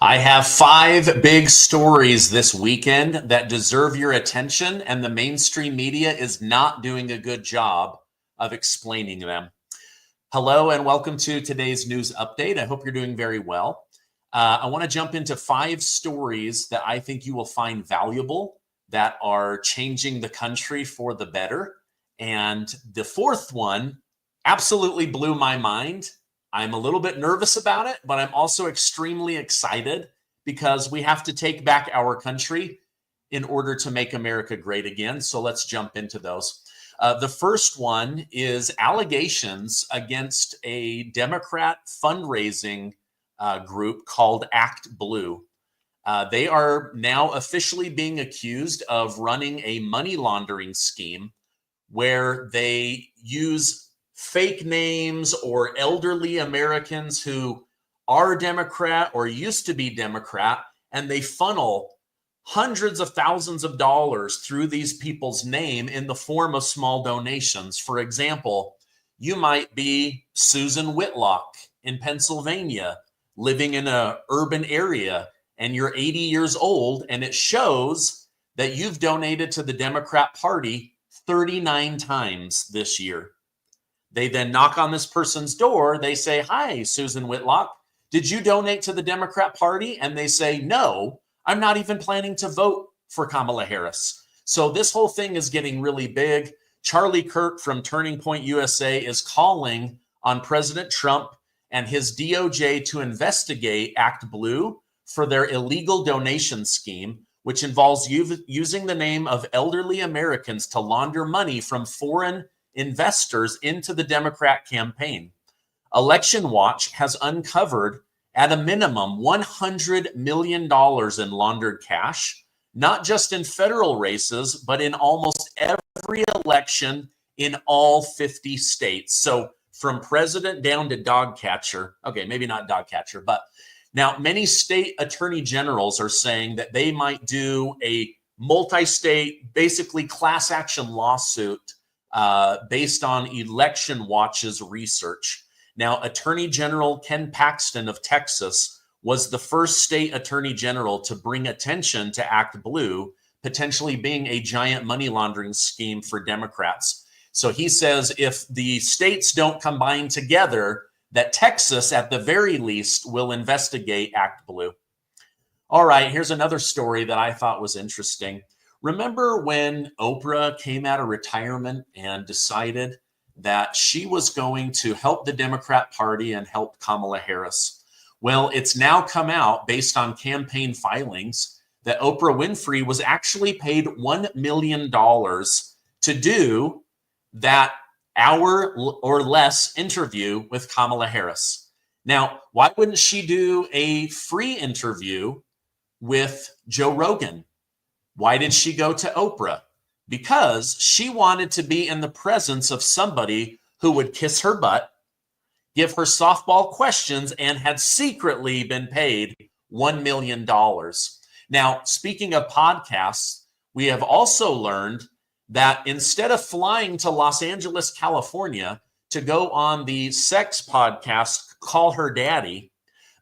I have 5 big stories this weekend that deserve your attention, and the mainstream media is not doing a good job of explaining them. Hello, and welcome to today's news update. I hope you're doing very well. I want to jump into 5 stories that I think you will find valuable that are changing the country for the better. And the fourth one absolutely blew my mind. I'm a little bit nervous about it, but I'm also extremely excited because we have to take back our country in order to make America great again. So let's jump into those. The first one is allegations against a Democrat fundraising group called Act Blue. They are now officially being accused of running a money laundering scheme where they use fake names or elderly Americans who are Democrat or used to be Democrat, and they funnel hundreds of thousands of dollars through these people's name in the form of small donations. For example, you might be Susan Whitlock in Pennsylvania, living in an urban area, and you're 80 years old, and it shows that you've donated to the Democrat Party 39 times this year. They then knock on this person's door. They say, "Hi, Susan Whitlock, did you donate to the Democrat Party?" And they say, "No, I'm not even planning to vote for Kamala Harris." So this whole thing is getting really big. Charlie Kirk from Turning Point USA is calling on President Trump and his DOJ to investigate Act Blue for their illegal donation scheme, which involves using the name of elderly Americans to launder money from foreign investors into the Democrat campaign. Election Watch has uncovered at a minimum $100 million in laundered cash, not just in federal races, but in almost every election in all 50 states. So from president down to dog catcher, okay, maybe not dog catcher, but now many state attorney generals are saying that they might do a multi-state, basically class action lawsuit based on Election Watch's research. Now, Attorney General Ken Paxton of Texas was the first state attorney general to bring attention to Act Blue, potentially being a giant money laundering scheme for Democrats. So he says if the states don't combine together, that Texas, at the very least, will investigate Act Blue. All right, here's another story that I thought was interesting. Remember when Oprah came out of retirement and decided that she was going to help the Democrat Party and help Kamala Harris? Well, it's now come out based on campaign filings that Oprah Winfrey was actually paid $1 million to do that hour or less interview with Kamala Harris. Now, why wouldn't she do a free interview with Joe Rogan? Why did she go to Oprah? Because she wanted to be in the presence of somebody who would kiss her butt, give her softball questions, and had secretly been paid $1 million. Now, speaking of podcasts, we have also learned that instead of flying to Los Angeles, California to go on the sex podcast, Call Her Daddy,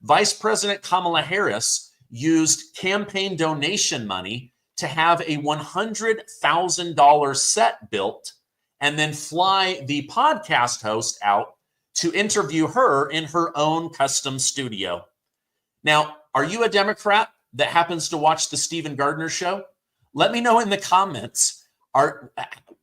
Vice President Kamala Harris used campaign donation money to have a $100,000 set built and then fly the podcast host out to interview her in her own custom studio. Now, are you a Democrat that happens to watch the Stephen Gardner Show? Let me know in the comments.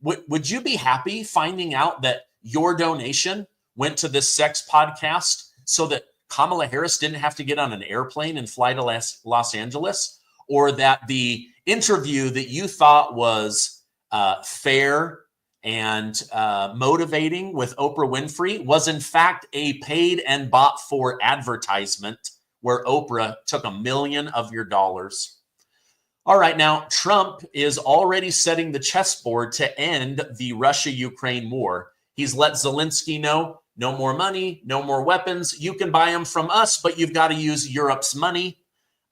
Would you be happy finding out that your donation went to this sex podcast so that Kamala Harris didn't have to get on an airplane and fly to Los Angeles? Or that the interview that you thought was fair and motivating with Oprah Winfrey was in fact a paid and bought for advertisement where Oprah took $1 million of your dollars? All right, now Trump is already setting the chessboard to end the Russia-Ukraine war. He's let Zelensky know, no more money, no more weapons. You can buy them from us, but you've got to use Europe's money.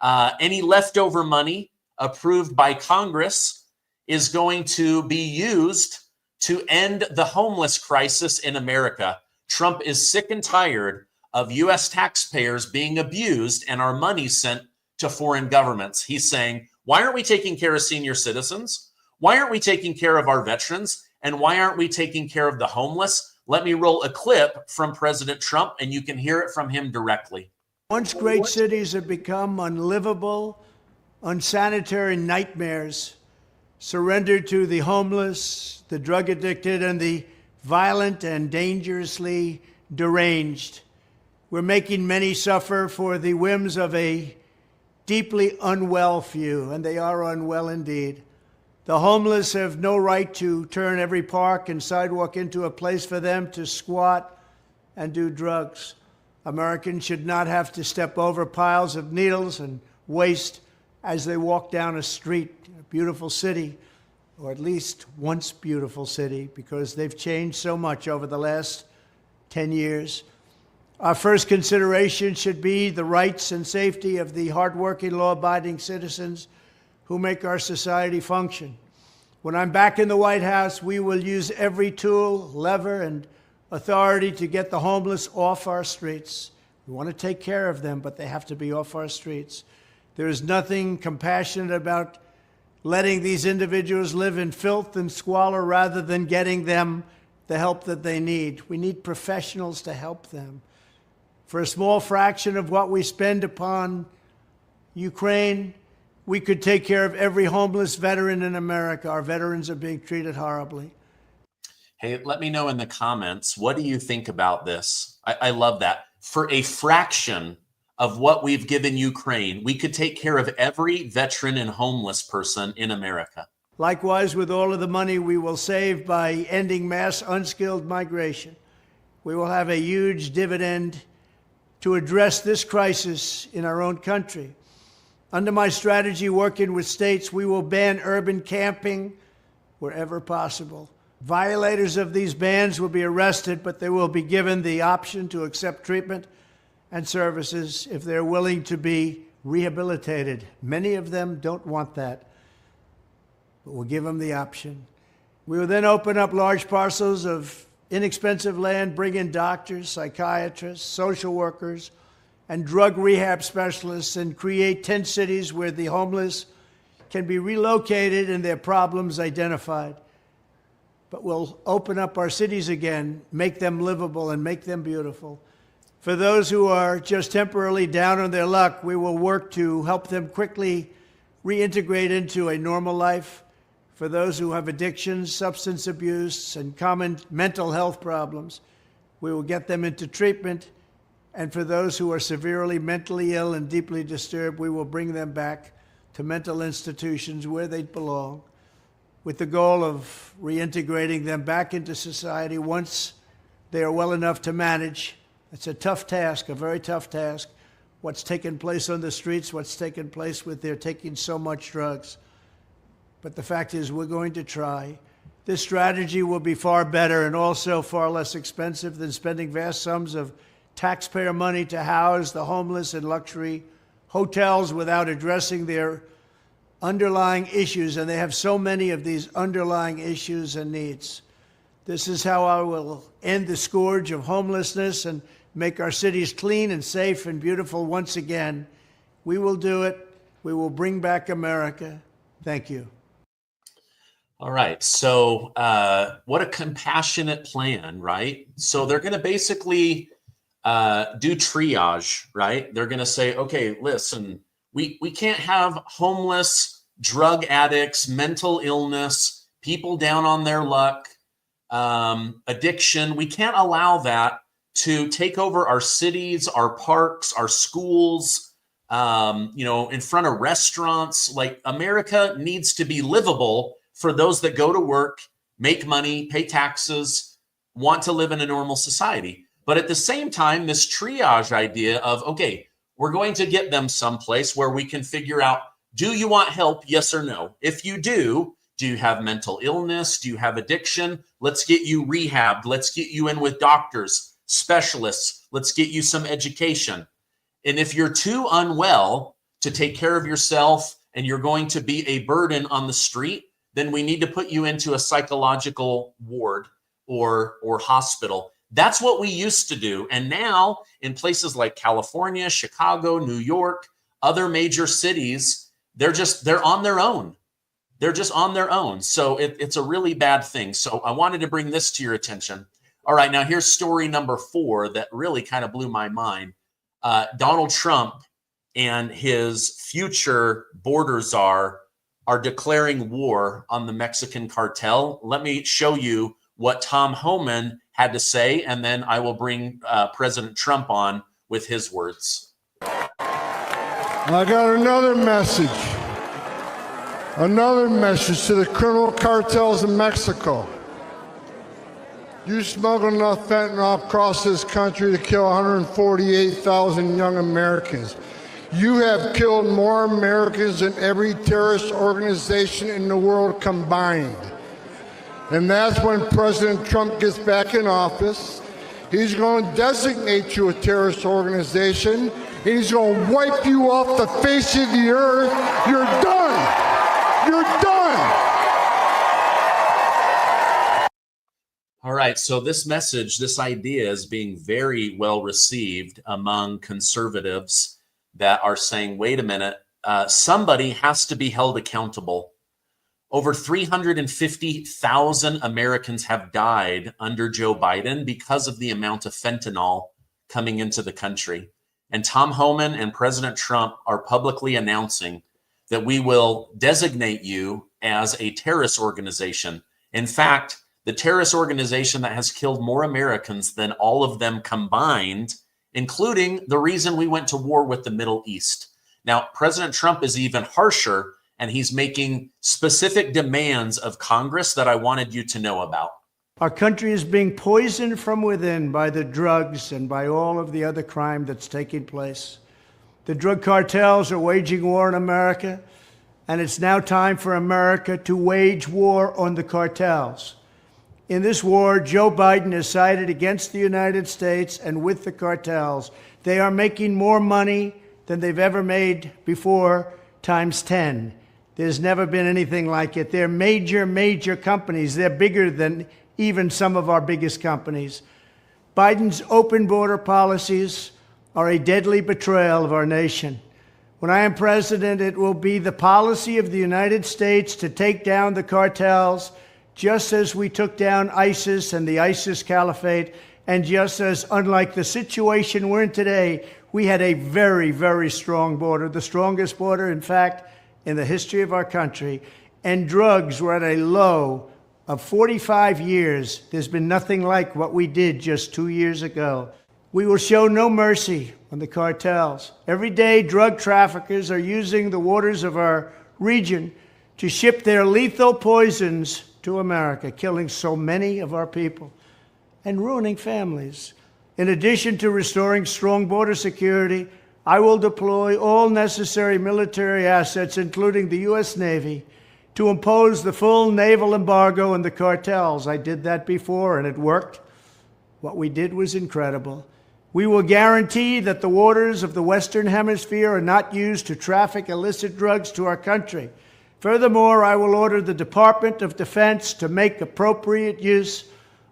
Any leftover money approved by Congress is going to be used to end the homeless crisis in America. Trump is sick and tired of U.S. taxpayers being abused and our money sent to foreign governments. He's saying, why aren't we taking care of senior citizens? Why aren't we taking care of our veterans? And why aren't we taking care of the homeless? Let me roll a clip from President Trump, and you can hear it from him directly. Once great cities have become unlivable, unsanitary nightmares, surrendered to the homeless, the drug addicted, and the violent and dangerously deranged. We're making many suffer for the whims of a deeply unwell few, and they are unwell indeed. The homeless have no right to turn every park and sidewalk into a place for them to squat and do drugs. Americans should not have to step over piles of needles and waste as they walk down a street, a beautiful city, or at least once beautiful city, because they've changed so much over the last 10 years. Our first consideration should be the rights and safety of the hardworking, law-abiding citizens who make our society function. When I'm back in the White House, we will use every tool, lever, and authority to get the homeless off our streets. We want to take care of them, but they have to be off our streets. There is nothing compassionate about letting these individuals live in filth and squalor rather than getting them the help that they need. We need professionals to help them. For a small fraction of what we spend upon Ukraine, we could take care of every homeless veteran in America. Our veterans are being treated horribly. Hey, let me know in the comments, what do you think about this? I love that. For a fraction of what we've given Ukraine, we could take care of every veteran and homeless person in America. Likewise, with all of the money we will save by ending mass unskilled migration, we will have a huge dividend to address this crisis in our own country. Under my strategy, working with states, we will ban urban camping wherever possible. Violators of these bans will be arrested, but they will be given the option to accept treatment and services if they're willing to be rehabilitated. Many of them don't want that, but we'll give them the option. We will then open up large parcels of inexpensive land, bring in doctors, psychiatrists, social workers, and drug rehab specialists, and create 10 cities where the homeless can be relocated and their problems identified. But we'll open up our cities again, make them livable and make them beautiful. For those who are just temporarily down on their luck, we will work to help them quickly reintegrate into a normal life. For those who have addictions, substance abuse, and common mental health problems, we will get them into treatment. And for those who are severely mentally ill and deeply disturbed, we will bring them back to mental institutions where they belong, with the goal of reintegrating them back into society once they are well enough to manage. It's a tough task, a very tough task, what's taken place on the streets, what's taken place with their taking so much drugs. But the fact is, we're going to try. This strategy will be far better and also far less expensive than spending vast sums of taxpayer money to house the homeless in luxury hotels without addressing their underlying issues, and they have so many of these underlying issues and needs. This is how I will end the scourge of homelessness and make our cities clean and safe and beautiful once again. We will do it. We will bring back America. Thank you. All right. So what a compassionate plan, right? So they're going to basically do triage, right? They're going to say, okay, listen, we can't have homeless, drug addicts, mental illness, people down on their luck, addiction. We can't allow that to take over our cities, our parks, our schools, in front of restaurants. Like, America needs to be livable for those that go to work, make money, pay taxes, want to live in a normal society. But at the same time, this triage idea of, okay, we're going to get them someplace where we can figure out, do you want help? Yes or no? If you do you have mental illness? Do you have addiction? Let's get you rehabbed. Let's get you in with doctors, specialists. Let's get you some education. And if you're too unwell to take care of yourself and you're going to be a burden on the street, then we need to put you into a psychological ward or hospital. That's what we used to do. And now in places like California, Chicago, New York, other major cities, they're on their own. They're just on their own. So it's a really bad thing. So I wanted to bring this to your attention. All right, now here's story number 4 that really kind of blew my mind. Donald Trump and his future border czar are declaring war on the Mexican cartel. Let me show you what Tom Homan had to say, and then I will bring President Trump on with his words. I got another message to the criminal cartels in Mexico. You smuggled enough fentanyl across this country to kill 148,000 young Americans. You have killed more Americans than every terrorist organization in the world combined. And that's when President Trump gets back in office. He's going to designate you a terrorist organization. He's going to wipe you off the face of the earth. You're done. You're done. All right, so this message, this idea is being very well received among conservatives that are saying, wait a minute, somebody has to be held accountable. Over 350,000 Americans have died under Joe Biden because of the amount of fentanyl coming into the country. And Tom Homan and President Trump are publicly announcing that we will designate you as a terrorist organization. In fact, the terrorist organization that has killed more Americans than all of them combined, including the reason we went to war with the Middle East. Now, President Trump is even harsher, and he's making specific demands of Congress that I wanted you to know about. Our country is being poisoned from within by the drugs and by all of the other crime that's taking place. The drug cartels are waging war in America, and it's now time for America to wage war on the cartels. In this war, Joe Biden has sided against the United States and with the cartels. They are making more money than they've ever made before, times 10. There's never been anything like it. They're major, major companies. They're bigger than even some of our biggest companies. Biden's open border policies are a deadly betrayal of our nation. When I am president, it will be the policy of the United States to take down the cartels, just as we took down ISIS and the ISIS caliphate, and just as, unlike the situation we're in today, we had a very, very strong border, the strongest border, in fact, in the history of our country, and drugs were at a low of 45 years. There's been nothing like what we did just 2 years ago. We will show no mercy on the cartels. Every day, drug traffickers are using the waters of our region to ship their lethal poisons to America, killing so many of our people and ruining families. In addition to restoring strong border security, I will deploy all necessary military assets, including the U.S. Navy, to impose the full naval embargo on the cartels. I did that before, and it worked. What we did was incredible. We will guarantee that the waters of the Western Hemisphere are not used to traffic illicit drugs to our country. Furthermore, I will order the Department of Defense to make appropriate use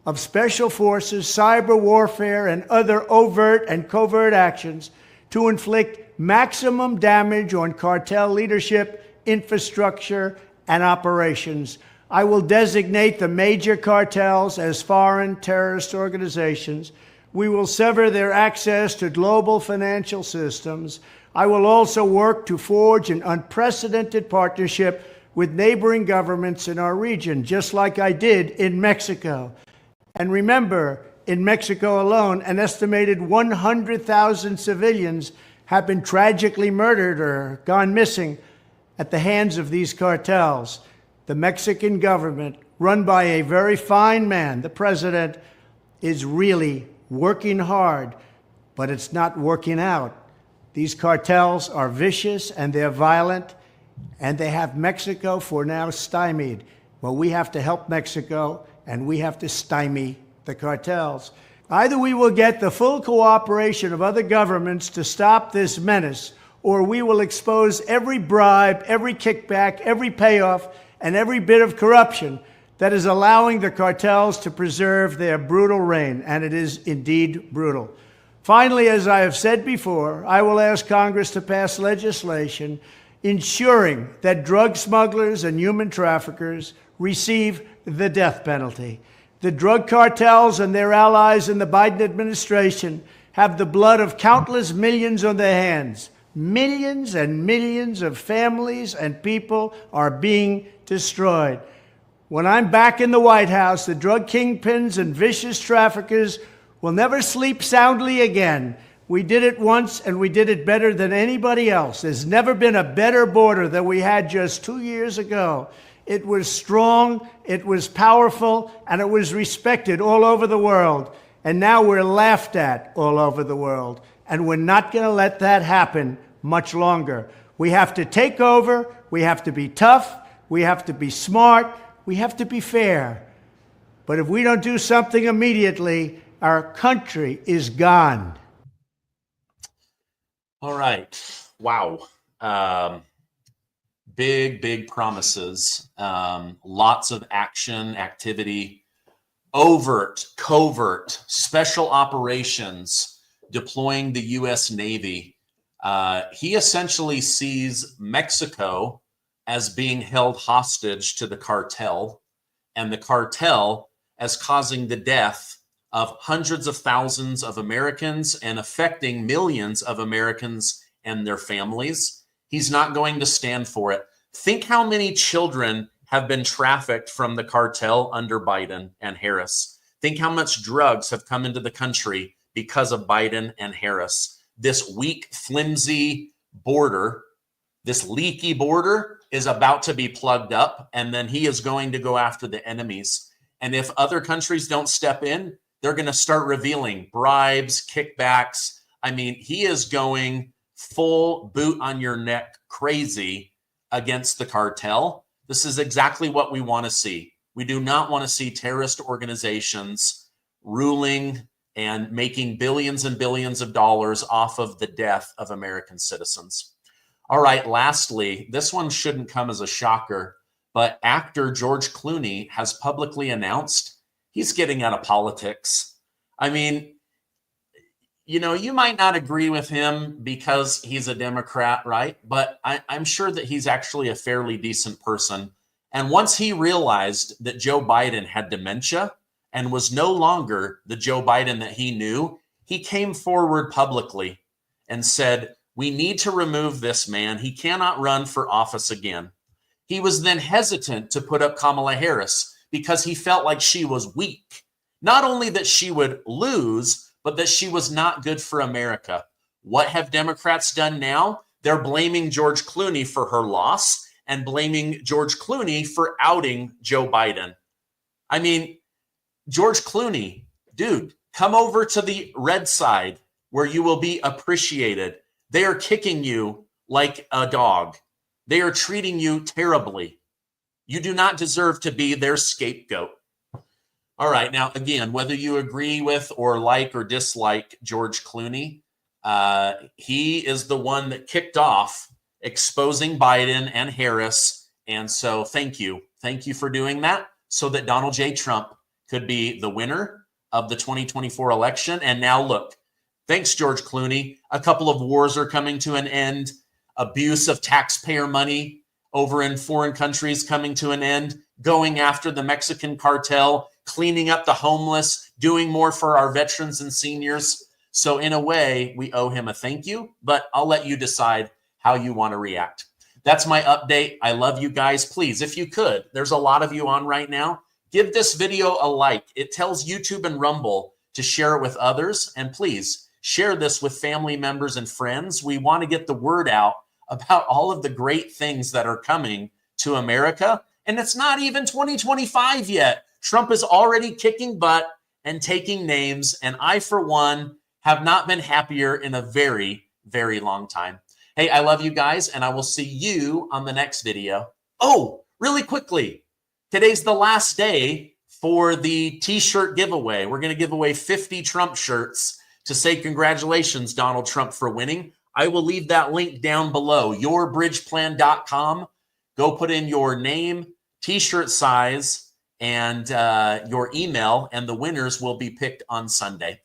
of special forces, cyber warfare, and other overt and covert actions to inflict maximum damage on cartel leadership, infrastructure, and operations. I will designate the major cartels as foreign terrorist organizations. We will sever their access to global financial systems. I will also work to forge an unprecedented partnership with neighboring governments in our region, just like I did in Mexico. And remember, in Mexico alone, an estimated 100,000 civilians have been tragically murdered or gone missing at the hands of these cartels. The Mexican government, run by a very fine man, the president, is really working hard, but it's not working out. These cartels are vicious and they're violent, and they have Mexico for now stymied. Well, we have to help Mexico, and we have to stymie the cartels. Either we will get the full cooperation of other governments to stop this menace, or we will expose every bribe, every kickback, every payoff, and every bit of corruption that is allowing the cartels to preserve their brutal reign, and it is indeed brutal. Finally, as I have said before, I will ask Congress to pass legislation ensuring that drug smugglers and human traffickers receive the death penalty. The drug cartels and their allies in the Biden administration have the blood of countless millions on their hands. Millions and millions of families and people are being destroyed. When I'm back in the White House, the drug kingpins and vicious traffickers will never sleep soundly again. We did it once, and we did it better than anybody else. There's never been a better border than we had just 2 years ago. It was strong, it was powerful, and it was respected all over the world. And now we're laughed at all over the world. And we're not going to let that happen much longer. We have to take over, we have to be tough, we have to be smart, we have to be fair. But if we don't do something immediately, our country is gone. All right. Wow. Big promises. Lots of action, activity, overt, covert, special operations, deploying the U.S. Navy. He essentially sees Mexico as being held hostage to the cartel, and the cartel as causing the death of hundreds of thousands of Americans and affecting millions of Americans and their families. He's not going to stand for it. Think how many children have been trafficked from the cartel under Biden and Harris. Think how much drugs have come into the country because of Biden and Harris. This weak, flimsy border, this leaky border is about to be plugged up, and then he is going to go after the enemies. And if other countries don't step in, they're going to start revealing bribes, kickbacks. I mean, he is going full boot on your neck crazy against the cartel. This is exactly what we want to see. We do not want to see terrorist organizations ruling and making billions and billions of dollars off of the death of American citizens. All right, lastly, this one shouldn't come as a shocker, but actor George Clooney has publicly announced he's getting out of politics. I mean, you know, you might not agree with him because he's a Democrat, right? But I'm sure that he's actually a fairly decent person. And once he realized that Joe Biden had dementia and was no longer the Joe Biden that he knew, he came forward publicly and said, we need to remove this man. He cannot run for office again. He was then hesitant to put up Kamala Harris because he felt like she was weak. Not only that she would lose, but that she was not good for America. What have Democrats done now? They're blaming George Clooney for her loss and blaming George Clooney for outing Joe Biden. I mean, George Clooney, dude, come over to the red side where you will be appreciated. They are kicking you like a dog. They are treating you terribly. You do not deserve to be their scapegoat. All right. Now, again, whether you agree with or like or dislike George Clooney, he is the one that kicked off exposing Biden and Harris. And so thank you. Thank you for doing that so that Donald J. Trump could be the winner of the 2024 election. And now look, thanks, George Clooney. A couple of wars are coming to an end. Abuse of taxpayer money over in foreign countries coming to an end. Going after the Mexican cartel, cleaning up the homeless, doing more for our veterans and seniors. So in a way, we owe him a thank you, but I'll let you decide how you want to react. That's my update. I love you guys. Please, if you could, there's a lot of you on right now. Give this video a like. It tells YouTube and Rumble to share it with others. And please share this with family members and friends. We want to get the word out about all of the great things that are coming to America. And it's not even 2025 yet. Trump is already kicking butt and taking names. And I, for one, have not been happier in a very, very long time. Hey, I love you guys, and I will see you on the next video. Oh, really quickly, today's the last day for the t-shirt giveaway. We're going to give away 50 Trump shirts to say congratulations, Donald Trump, for winning. I will leave that link down below, yourbridgeplan.com. Go put in your name, t-shirt size, and your email, and the winners will be picked on Sunday.